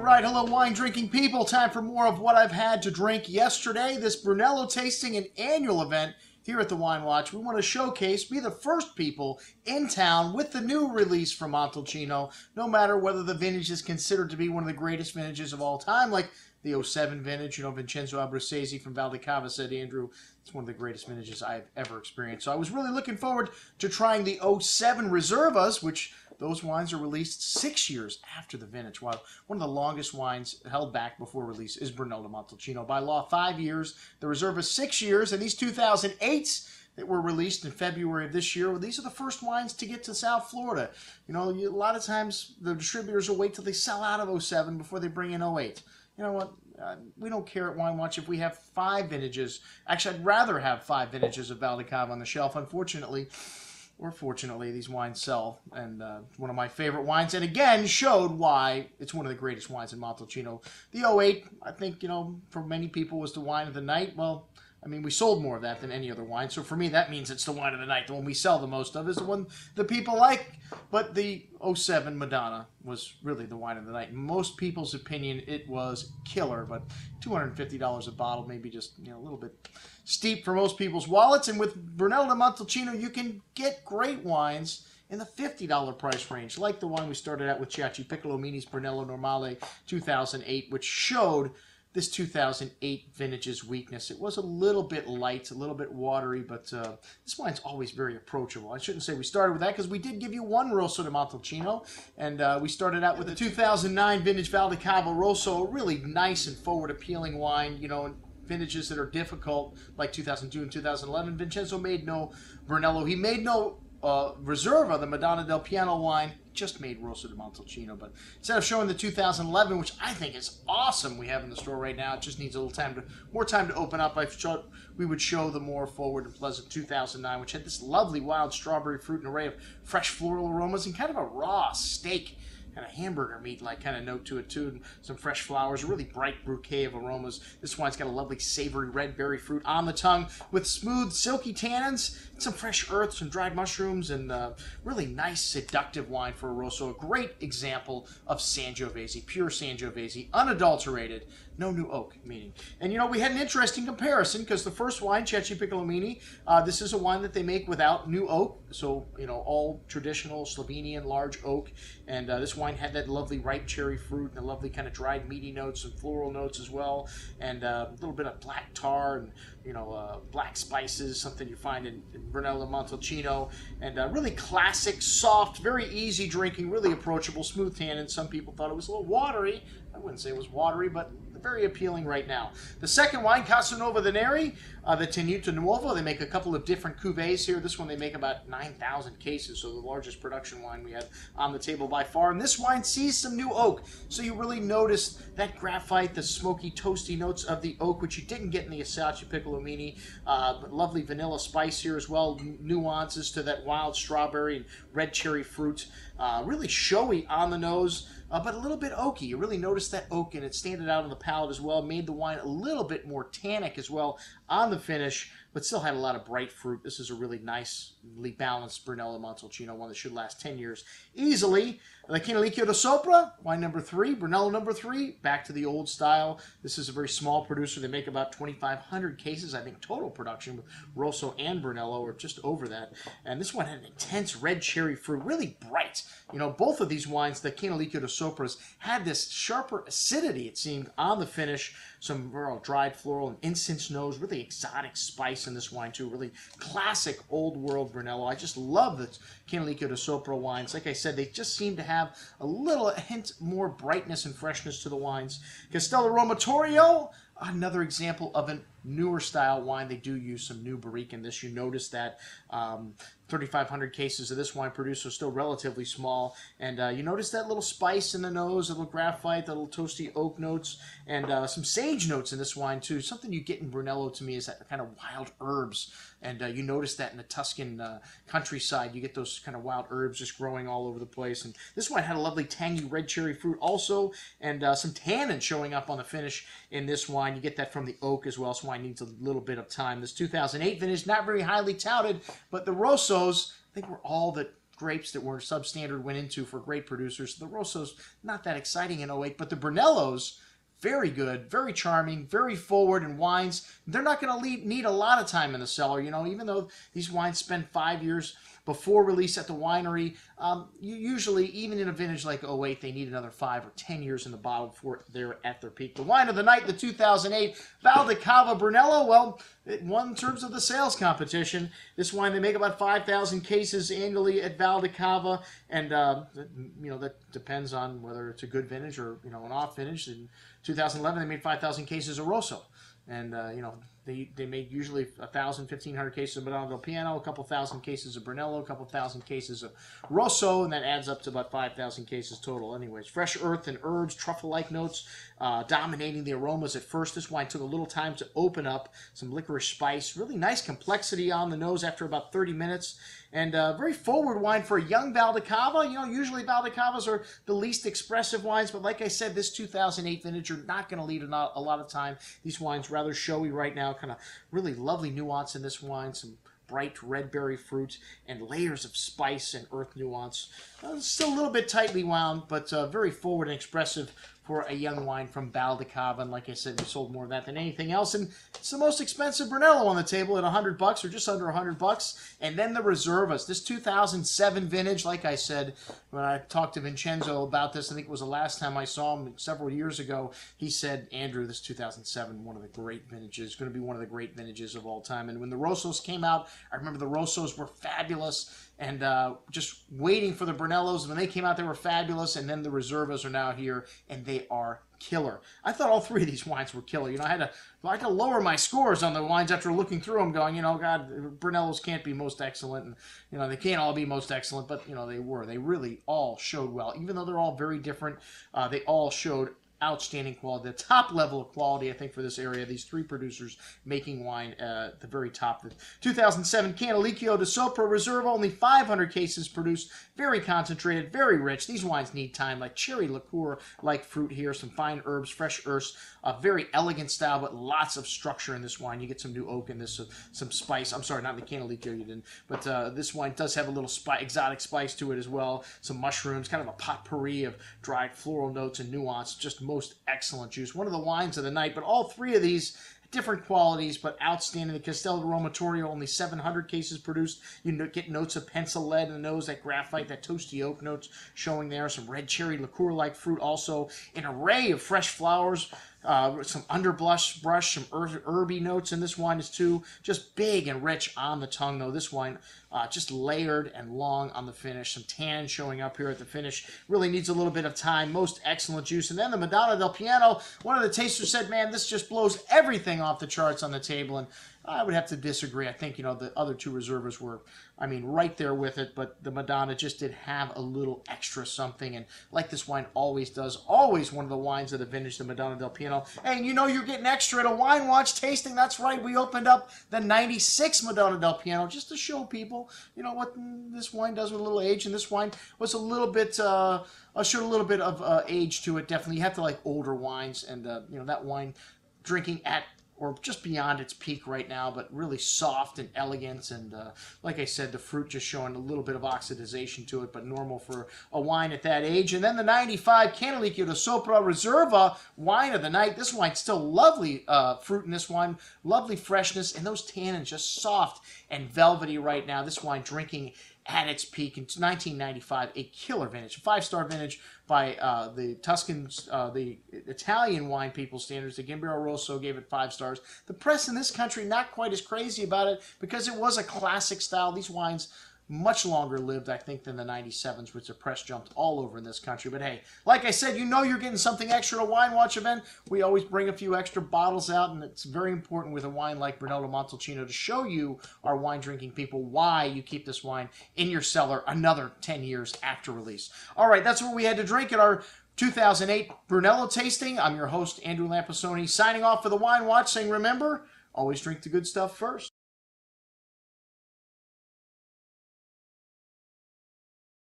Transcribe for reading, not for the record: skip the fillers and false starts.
right, hello wine drinking people. Time for more of what I've had to drink yesterday. This Brunello tasting, an annual event here at the Wine Watch. We want to showcase, be the first people in town with the new release from Montalcino, no matter whether the vintage is considered to be one of the greatest vintages of all time, like the 07 vintage. Vincenzo Abruzzese from Valdicava said, Andrew, it's one of the greatest vintages I've ever experienced. So I was really looking forward to trying the 07 Reservas, which those wines are released 6 years after the vintage. While one of the longest wines held back before release is Brunello di Montalcino. By law, 5 years. The Reserva, 6 years. And these 2008s that were released in February of this year, well, these are the first wines to get to South Florida. A lot of times the distributors will wait till they sell out of 07 before they bring in 08. You know what? We don't care at Wine Watch if we have 5 vintages. Actually, I'd rather have 5 vintages of Valdicava on the shelf. Unfortunately, or fortunately, these wines sell. And one of my favorite wines, and again, showed why it's one of the greatest wines in Montalcino. The 08, I think, for many people was the wine of the night. Well, we sold more of that than any other wine. So for me, that means it's the wine of the night. The one we sell the most of is the one that people like. But the 07 Madonna was really the wine of the night. In most people's opinion, it was killer. But $250 a bottle, maybe just a little bit steep for most people's wallets. And with Brunello di Montalcino, you can get great wines in the $50 price range, like the one we started out with Chiachi Piccolomini's Brunello Normale 2008, which showed this 2008 vintage's weakness. It was a little bit light, a little bit watery, but this wine's always very approachable. I shouldn't say we started with that because we did give you one Rosso di Montalcino, and we started out with the 2009 vintage Valdicava Rosso, a really nice and forward appealing wine, vintages that are difficult, like 2002 and 2011. Vincenzo made no Brunello. He made no Reserva, the Madonna del Piano wine. Just made Rosso di Montalcino, but instead of showing the 2011, which I think is awesome, we have in the store right now, it just needs a little more time to open up. We would show the more forward and pleasant 2009, which had this lovely wild strawberry fruit and array of fresh floral aromas and kind of a raw steak and a hamburger meat like kind of note to it too, and some fresh flowers, a really bright bouquet of aromas. This wine's got a lovely savory red berry fruit on the tongue with smooth silky tannins, and some fresh earths, some dried mushrooms, and really nice seductive wine for a Rosso. A great example of Sangiovese, pure Sangiovese, unadulterated, no new oak meaning. And we had an interesting comparison because the first wine, Chiachi Piccolomini, this is a wine that they make without new oak, so all traditional Slovenian large oak, and this wine had that lovely ripe cherry fruit and a lovely kind of dried meaty notes and floral notes as well, and a little bit of black tar and black spices, something you find in Brunello di Montalcino, and really classic, soft, very easy drinking, really approachable, smooth tannin. Some people thought it was a little watery. I wouldn't say it was watery, but very appealing right now. The second wine, Casanova di Neri, the Tenuto Nuovo. They make a couple of different cuvées here. This one they make about 9,000 cases, so the largest production wine we have on the table by far. And this wine sees some new oak, so you really notice that graphite, the smoky, toasty notes of the oak, which you didn't get in the Chiachi Piccolomini. Lovely vanilla spice here as well, nuances to that wild strawberry and red cherry fruit. Really showy on the nose, but a little bit oaky. You really notice that oak, and it standed out on the palate as well. Made the wine a little bit more tannic as well on the finish, but still had a lot of bright fruit. This is a really nicely balanced Brunello Montalcino, one that should last 10 years easily. The Canalicchio da Sopra, wine number 3, Brunello number 3, back to the old style. This is a very small producer. They make about 2,500 cases, I think, total production with Rosso and Brunello, or just over that. And this one had an intense red cherry fruit, really bright. Both of these wines, the Canalicchio da Sopras, had this sharper acidity, it seemed, on the finish. Some dried floral and incense nose, really exotic spice in this wine too. Really classic old world Brunello. I just love the Canalicchio da Sopra wines. Like I said, they just seem to have a hint more brightness and freshness to the wines. Castello Romatorio, another example of a newer style wine. They do use some new barrique in this. You notice that 3,500 cases of this wine produced, so still relatively small. And you notice that little spice in the nose, a little graphite, the little toasty oak notes, and some sage notes in this wine too. Something you get in Brunello to me is that kind of wild herbs. And you notice that in the Tuscan countryside, you get those kind of wild herbs just growing all over the place. And this wine had a lovely tangy red cherry fruit also, and some tannin showing up on the finish in this wine. You get that from the oak as well, so wine needs a little bit of time. This 2008 vintage, not very highly touted, but the Rossos, I think, were all that grapes that were substandard went into for great producers. The Rosso's not that exciting in 08, but the Brunellos, very good, very charming, very forward in wines. They're not going to need a lot of time in the cellar, you know, even though these wines spend 5 years before release at the winery. Usually, even in a vintage like 08, they need another 5 or 10 years in the bottle before they're at their peak. The wine of the night, the 2008 Val di Cava Brunello, well, it won in terms of the sales competition. This wine, they make about 5,000 cases annually at Val di Cava, and, you know, that depends on whether it's a good vintage or, you know, an off vintage. In 2011, they made 5,000 cases of Rosso. And, you know, they made usually 1,000, 1,500 cases of Madonna del Piano, a couple thousand cases of Brunello, a couple thousand cases of Rosso, and that adds up to about 5,000 cases total anyways. Fresh earth and herbs, truffle-like notes dominating the aromas at first. This wine took a little time to open up, some licorice spice, really nice complexity on the nose after about 30 minutes. And very forward wine for a young Val di Cava. You know, usually Val di Cavas are the least expressive wines, but like I said, this 2008 vintage, you're not going to need a lot of time. These wines rather showy right now, kind of really lovely nuance in this wine, some bright red berry fruit and layers of spice and earth nuance. Still a little bit tightly wound, but very forward and expressive for a young wine from Val di Cava. And like I said, we sold more of that than anything else. And it's the most expensive Brunello on the table at $100 or just under $100. And then the Reservas, this 2007 vintage. Like I said, when I talked to Vincenzo about this, I think it was the last time I saw him several years ago, he said, Andrew, this 2007, one of the great vintages, going to be one of the great vintages of all time. And when the Rossos came out, I remember the Rossos were fabulous. And just waiting for the Brunellos. When they came out, they were fabulous. And then the Reservas are now here, and they are killer. I thought all three of these wines were killer. You know, I had to lower my scores on the wines after looking through them, going, you know, God, Brunellos can't be most excellent. And, you know, they can't all be most excellent, but, you know, they were. They really all showed well. Even though they're all very different, they all showed outstanding quality, the top level of quality, I think, for this area. These three producers making wine at the very top. The 2007 Canalicchio di Sopra Reserva, only 500 cases produced, very concentrated, very rich. These wines need time, like cherry liqueur-like fruit here, some fine herbs, fresh earths, a very elegant style, but lots of structure in this wine. You get some new oak in this, some spice. I'm sorry, not in the Canalicchio, you didn't, but this wine does have a little exotic spice to it as well. Some mushrooms, kind of a potpourri of dried floral notes and nuance. Just most excellent juice. One of the wines of the night, but all three of these different qualities, but outstanding. The Castello Romatorio, only 700 cases produced. You get notes of pencil lead in the nose, that graphite, that toasty oak notes showing there. Some red cherry liqueur-like fruit also. An array of fresh flowers. Some underbrush, some herby notes in this wine is too. Just big and rich on the tongue, though. This wine just layered and long on the finish. Some tan showing up here at the finish. Really needs a little bit of time. Most excellent juice. And then the Madonna del Piano. One of the tasters said, man, this just blows everything off the charts on the table. And I would have to disagree. I think, you know, the other two Reservas were, I mean, right there with it, but the Madonna just did have a little extra something, and like this wine always does, always one of the wines of the vintage, the Madonna del Piano. And you know you're getting extra at a Wine Watch tasting. That's right, we opened up the 96 Madonna del Piano just to show people, you know, what this wine does with a little age, and this wine was a little bit, showed a little bit of age to it, definitely. You have to like older wines, and, you know, that wine drinking at or just beyond its peak right now, but really soft and elegant. And like I said, the fruit just showing a little bit of oxidization to it, but normal for a wine at that age. And then the 95 Canalicchio di Sopra Reserva, wine of the night. This wine's still lovely fruit in this wine, lovely freshness, and those tannins just soft and velvety right now. This wine drinking at its peak in 1995, a killer vintage, 5-star vintage by the Tuscans, the Italian wine people standards. The Gambero Rosso gave it 5 stars. The press in this country not quite as crazy about it because it was a classic style. These wines much longer lived, I think, than the 97s, which the press jumped all over in this country. But hey, like I said, you know you're getting something extra at a Wine Watch event. We always bring a few extra bottles out, and it's very important with a wine like Brunello di Montalcino to show you, our wine drinking people, why you keep this wine in your cellar another 10 years after release. All right, that's what we had to drink at our 2008 Brunello tasting. I'm your host, Andrew Lamposoni, signing off for the Wine Watch, saying remember, always drink the good stuff first.